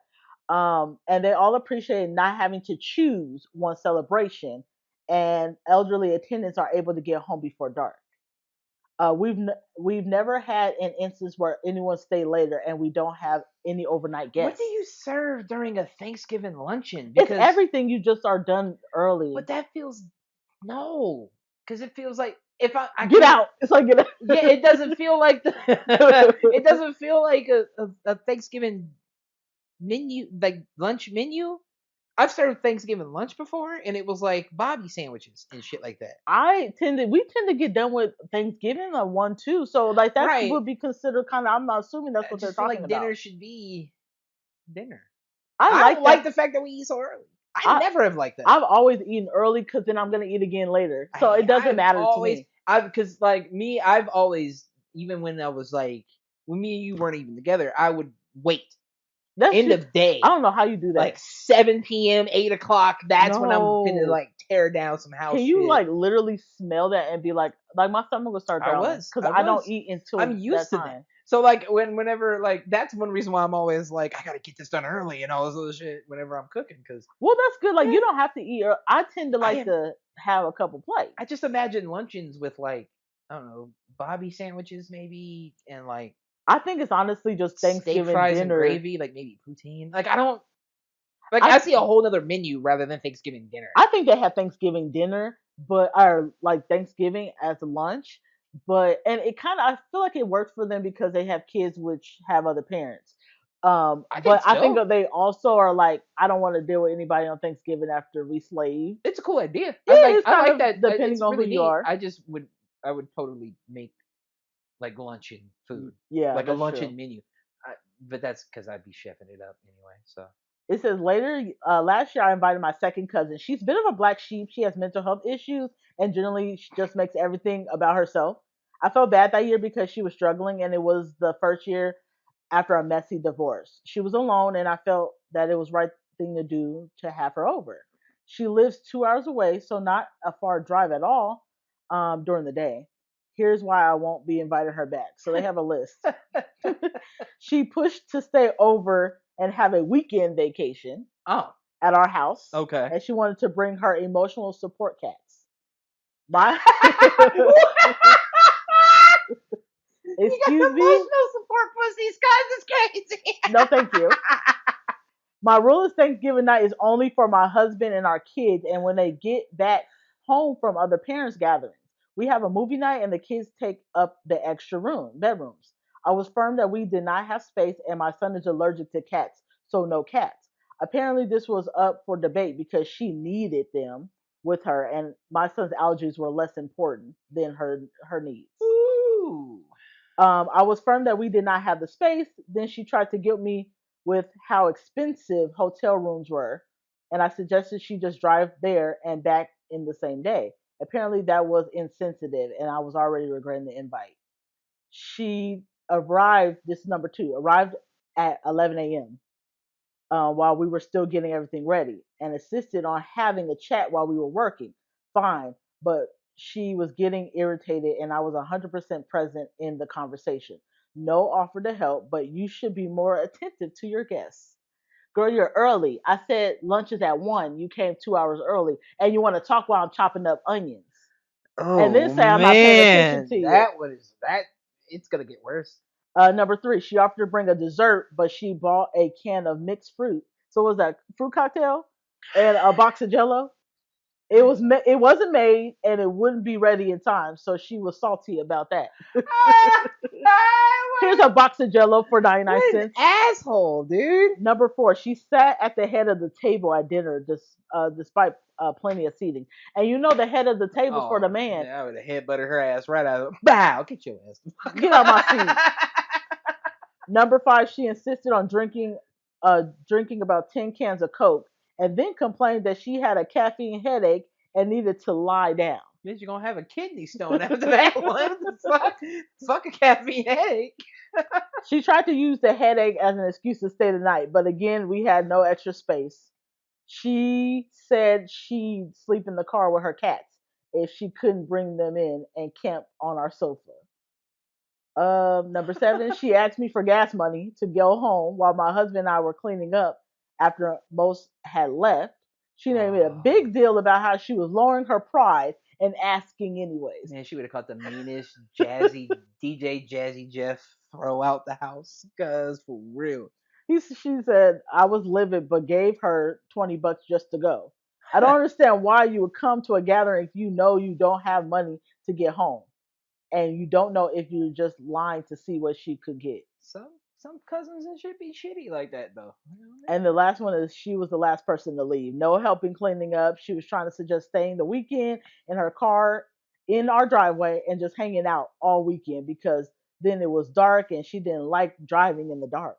yeah. And they all appreciate not having to choose one celebration, and elderly attendants are able to get home before dark. We've never had an instance where anyone stayed later, and we don't have any overnight What guests. do you serve during a Thanksgiving luncheon? It's Because, everything you just are done early. but that feels no, because it feels like if I Get can't. out! It's like get Yeah, it doesn't feel like it out. doesn't feel like a Thanksgiving menu, like lunch menu. I've served Thanksgiving lunch before, and it was like Bobby sandwiches and shit like that. We tend to get done with Thanksgiving at 1 2. So like that Right. would be considered kind of. I'm not assuming that's I what they're just feel talking like about. dinner should be dinner. I I like don't that. like the fact that we eat so early. I I never have liked that. I've always eaten early because then I'm gonna eat again later. So it doesn't I've matter to always me. because like me, I've always even when I was like when me and you weren't even together, I would wait That's end just of day I don't know how you do like that. 7 p.m., 8 o'clock. That's when I'm gonna No. like tear down some Can house you shit. like literally smell that and be like my stomach will start I growling was, because I I don't was. eat until I'm that used to that. time. So like whenever like that's one reason why I'm always like I gotta get this done early and all this other shit whenever I'm cooking because Well, that's good. Like yeah you don't have to eat. I tend to I like am to have a couple plates. I just imagine luncheons with like I don't know Bobby sandwiches maybe and like I think it's honestly just steak Thanksgiving fries and dinner. gravy like maybe poutine like I don't like I I see a whole other menu rather than Thanksgiving dinner. I think they have Thanksgiving dinner, but or like Thanksgiving as lunch. But and it kind of I feel like it works for them because they have kids which have other parents. I think But I think so. they also are like I don't want to deal with anybody on Thanksgiving after we slave. It's a cool idea. Yeah, it's I kind like of that. depending It's on who really you neat. are. I would totally make like luncheon food, Yeah, like a that's true. luncheon menu. I, but that's because I'd be chefing it up anyway. So It says later, last year I invited my second cousin. She's a bit of a black sheep. She has mental health issues and generally she just makes everything about herself. I felt bad that year because she was struggling and it was the first year after a messy divorce. She was alone and I felt that it was right thing to do to have her over. She lives 2 hours away, so not a far drive at all during the day. Here's why I won't be inviting her back. So they have a list. She pushed to stay over and have a weekend vacation oh at our house, okay. and she wanted to bring her emotional support cats. My You got excuse me, emotional support pussies, guys. It's crazy. no, thank you. My rule is Thanksgiving night is only for my husband and our kids, and when they get back home from other parents' gatherings. We have a movie night, and the kids take up the extra bedrooms. I was firm that we did not have space, and my son is allergic to cats, so no cats. Apparently, this was up for debate because she needed them with her, and my son's allergies were less important than her needs. Ooh. I was firm that we did not have the space. Then she tried to guilt me with how expensive hotel rooms were, and I suggested she just drive there and back in the same day. Apparently, that was insensitive, and I was already regretting the invite. She arrived, this is number two, arrived at 11 a.m. While we were still getting everything ready and insisted on having a chat while we were working. Fine, but she was getting irritated and I was 100% present in the conversation. No offer to help, but you should be more attentive to your guests. Girl, you're early. I said lunch is at 1. You came 2 hours early and you want to talk while I'm chopping up onions. And then Oh say I'm not paying attention man, to you. that was that. It's gonna get worse. Number three, she offered to bring a dessert, but she bought a can of mixed fruit. So what was that fruit cocktail and a box of Jello? It wasn't made and it wouldn't be ready in time, so she was salty about that. Here's a box of Jello for 99 what an cents. asshole, dude. Number four, she sat at the head of the table at dinner, despite plenty of seating. And you know the head of the table's for the Oh, man. yeah, I would have headbutted her ass right out of it. Bow, get your ass the fuck Get out my seat. Number five, she insisted on drinking about 10 cans of Coke, and then complained that she had a caffeine headache and needed to lie down. Means you're gonna have a kidney stone after that one. What the fuck? Fuck a caffeine headache. She tried to use the headache as an excuse to stay the night, but again, we had no extra space. She said she'd sleep in the car with her cats if she couldn't bring them in and camp on our sofa. Number seven, she asked me for gas money to go home while my husband and I were cleaning up after most had left. She made a Oh big deal about how she was lowering her pride and asking anyways. man, she would have caught the meanest jazzy DJ Jazzy Jeff throw out the house. Cause for real. She said I was livid, but gave her $20 just to go. I don't understand why you would come to a gathering if you know you don't have money to get home, and you don't know if you're just lying to see what she could get. Some cousins and shit be shitty like that though. You know what I mean? And the last one is she was the last person to leave. No helping cleaning up. She was trying to suggest staying the weekend in her car in our driveway and just hanging out all weekend because then it was dark and she didn't like driving in the dark.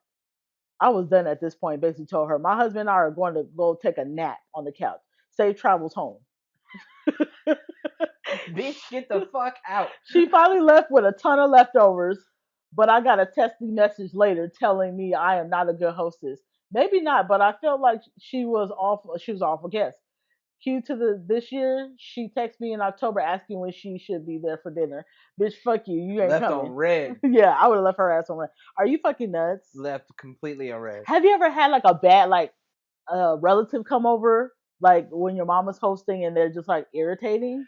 I was done at this point. Basically told her my husband and I are going to go take a nap on the couch. Safe travels home. Bitch, get the fuck out. She finally left with a ton of leftovers, but I got a testy message later telling me I am not a good hostess. Maybe not, but I felt like she was awful. She was an awful guest. Cue to the this year, she texted me in October asking when she should be there for dinner. Bitch, fuck you. You ain't Left on coming. red. Yeah, I would have left her ass on red. Are you fucking nuts? Left completely on red. Have you ever had like a bad like relative come over, like when your mom was hosting and they're just like irritating?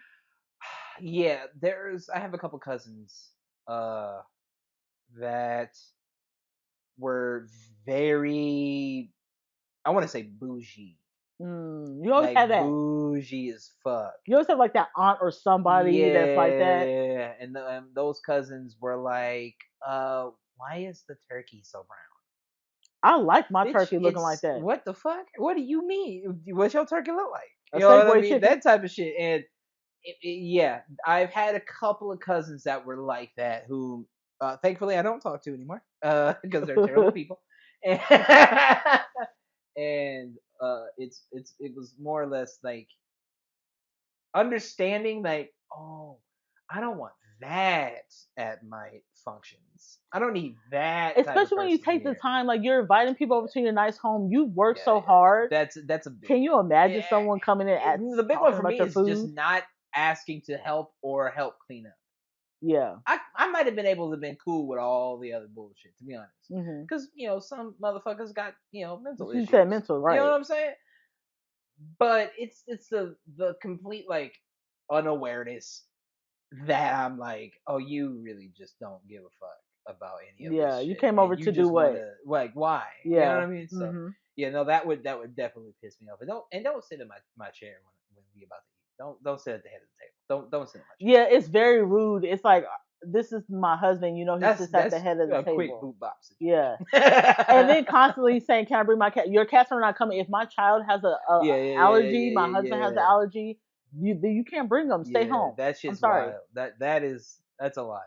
Yeah, I have a couple cousins uh that were very, I want to say bougie. You always Like have that. bougie as fuck. You always have like that aunt or somebody that's like that. Yeah, and those cousins were like, why is the turkey so brown? I like my Bitch, turkey looking like it's that. what the fuck? What do you mean? What's your turkey look like? A You know what I Safeway mean? chicken. That type of shit. And yeah, I've had a couple of cousins that were like that who, thankfully, I don't talk to anymore because they're terrible people. And, and it was more or less like understanding, like, oh, I don't want that at my functions. I don't need that type of Especially when you person take the here. time, like you're inviting people over to your nice home. You work Yeah, so yeah, yeah. hard. That's a big Can one. you imagine Yeah, someone coming in at the big one talking for about me your is just food? not asking to help or help clean up. Yeah. I might have been able to been cool with all the other bullshit, to be honest, Hmm. because some motherfuckers got mental You said issues. mental, You know right? what I'm saying? But it's the complete like unawareness that I'm like, oh, you really just don't give a fuck about any of this Yeah. You shit, came over and you to do just want what? to, like, why? You know what Yeah. I mean? So Hmm. yeah, no, that would definitely piss me off. And don't sit in my chair when we about to eat. Don't sit at the head of the table. Don't sit in my chair. Yeah, it's very rude. It's like this is my husband. You know, he sits at the That's head of the a quick table. boot bop Yeah. situation. And then constantly saying, "Can I bring my cat?" Your cats are not coming. If my child has a Yeah, yeah, yeah, yeah, allergy, yeah, my yeah, husband has an yeah. allergy. You can't bring them. Stay Yeah, home. that I'm shit's sorry. wild. That's a lie.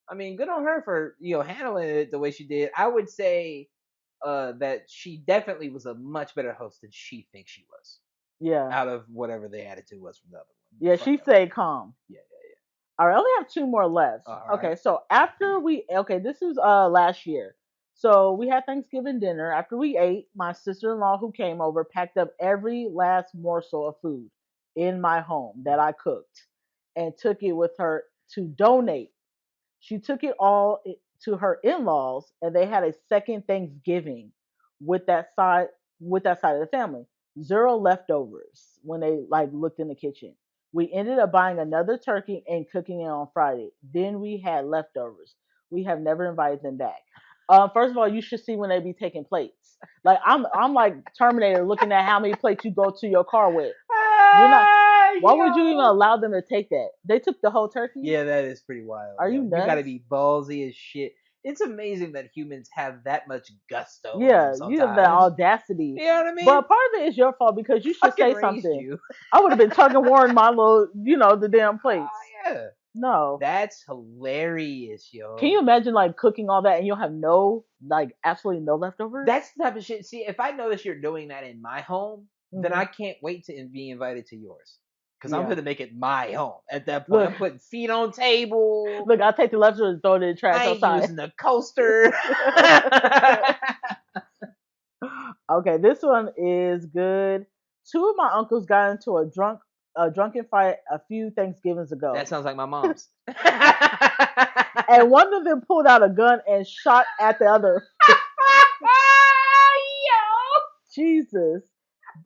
I mean, good on her for handling it the way she did. I would say that she definitely was a much better host than she thinks she was. Yeah. Out of whatever the attitude was from the other one. Yeah. Fuck She that one. stayed calm. Yeah, yeah, All right, I only have two more left. yeah. All right. Okay, so after we this is last year. So we had Thanksgiving dinner. After we ate, my sister-in-law who came over packed up every last morsel of food in my home that I cooked and took it with her to donate. She took it all to her in-laws, and they had a second Thanksgiving with that side of the family. Zero leftovers when they like looked in the kitchen. We ended up buying another turkey and cooking it on Friday. Then we had leftovers. We have never invited them back. First of all, you should see when they be taking plates. Like I'm like Terminator looking at how many plates you go to your car with. You're not. Why would you even Yo. allow them to take that? They took the whole turkey. Yeah, that is pretty wild, Are yo. you You got to nuts? be ballsy as shit. It's amazing that humans have that much gusto in them Yeah, you have the sometimes. audacity. You know what I mean? But part of it is your fault because you should Fucking say raised something. you. I would have been tugging Warren my little, the damn plates. Yeah. No. That's hilarious, Can yo. you imagine like cooking all that and you'll have no, like absolutely no leftovers? That's the type of shit. See, if I notice you're doing that in my home, then Hmm. I can't wait to be invited to yours. Because I'm Yeah. going to make it my home. At that point, Look, I'm putting feet on table. look, I'll take the leftovers and throw it in the trash I ain't outside. using the coaster. Okay, this one is good. Two of my uncles got into a drunken fight a few Thanksgivings That ago. sounds like my mom's. And one of them pulled out a gun and shot at the other. Jesus.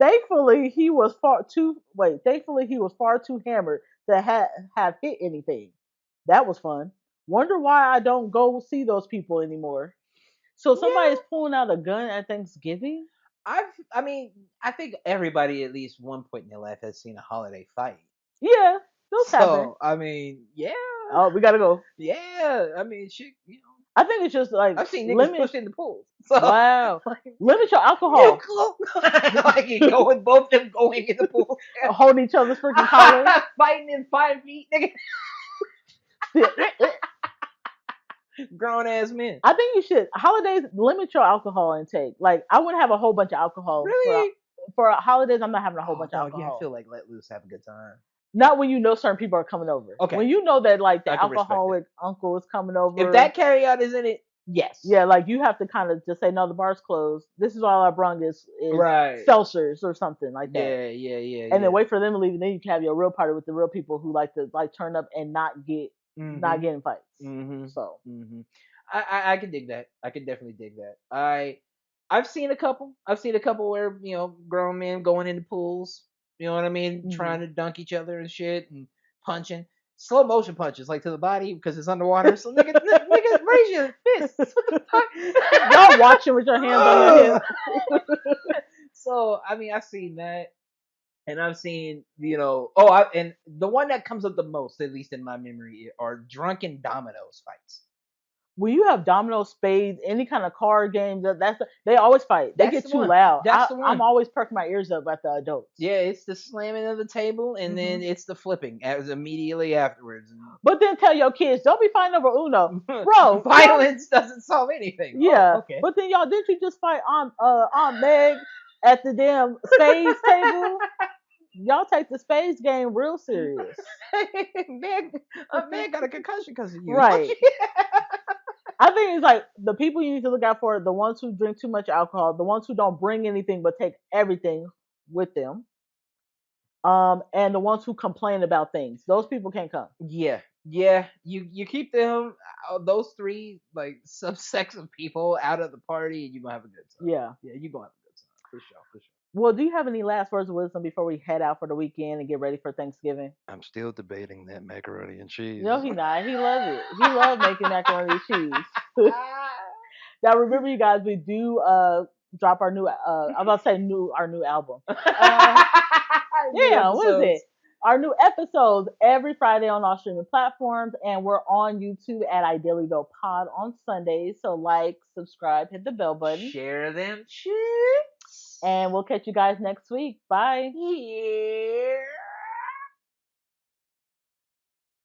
Thankfully he was far too hammered to have hit anything. That was fun. Wonder why I don't go see those people anymore. So Yeah, somebody's pulling out a gun at Thanksgiving? I mean, I think everybody at least one point in their life has seen a holiday fight. Yeah, those happen. So, I mean, yeah, Oh, we gotta go. yeah. I mean, shit, I think it's just like I've seen niggas limit. pushed in the pool. So, Wow. like, Limit your you alcohol. go, like you go with both them going in the pool, Holding each other's freaking collar. fighting in 5 feet, nigga, grown ass men. I think you should holidays limit your alcohol intake. Like I wouldn't have a whole bunch of alcohol Really? for holidays. I'm not having a whole Oh, bunch of dog, yeah, I alcohol. feel like let loose, have a good time. Not when you know certain people are coming over. Okay, When you know that like I the can respect that. alcoholic uncle is coming If over. that carryout is in it, Yes. Yeah, like you have to kind of just say no, the bar's closed. This is all I brung is Right. seltzers or something like that, Yeah, yeah, yeah, and then yeah. wait for them to leave, and then you can have your real party with the real people who like to like turn up and not Mhm. get in fights. Mhm. So Mhm. I can dig that. I can definitely dig that. I've seen a couple. I've seen a couple where grown men going into pools. You know what I mean? mhm. Trying to dunk each other and shit and punching. Slow motion punches like to the body because it's underwater. So nigga, raise your fists. What the Y'all watching with your hands on your fuck? hips. So I mean, I've seen that. And I've seen, and the one that comes up the most, at least in my memory, are drunken dominoes fights. When you have domino, spades, any kind of card games, they always fight. They That's get the too one. loud. That's the I'm one. always perking my ears up at the adults. Yeah, it's the slamming of the table, and then hmm it's the flipping as immediately afterwards. But then tell your kids, don't be fighting over Uno, bro. Y'all, Violence doesn't solve anything. Oh, yeah. okay. But then y'all, didn't you just fight Aunt Meg at the damn spades table? Y'all take the spades game real serious, man, man got a concussion because of you. right? I think it's like the people you need to look out for are the ones who drink too much alcohol, the ones who don't bring anything but take everything with them, and the ones who complain about things. Those people can't come. Yeah, yeah. You keep them those three like subsects of people out of the party, and you're gonna have a good time. Yeah. Yeah, you're gonna have a good time for sure, for sure. Well, do you have any last words of wisdom before we head out for the weekend and get ready for Thanksgiving? I'm still debating that macaroni and cheese. No, he not. He love it. He love making macaroni and cheese. Now remember, you guys, we do drop our new. I'm about to say our new album. Uh, New yeah, what is it? episodes. Our new episodes every Friday on all streaming platforms, and we're on YouTube at Ideally Though Pod on Sundays. So like, subscribe, hit the bell button, Share them chicks. and we'll catch you guys next week. Bye. Yeah.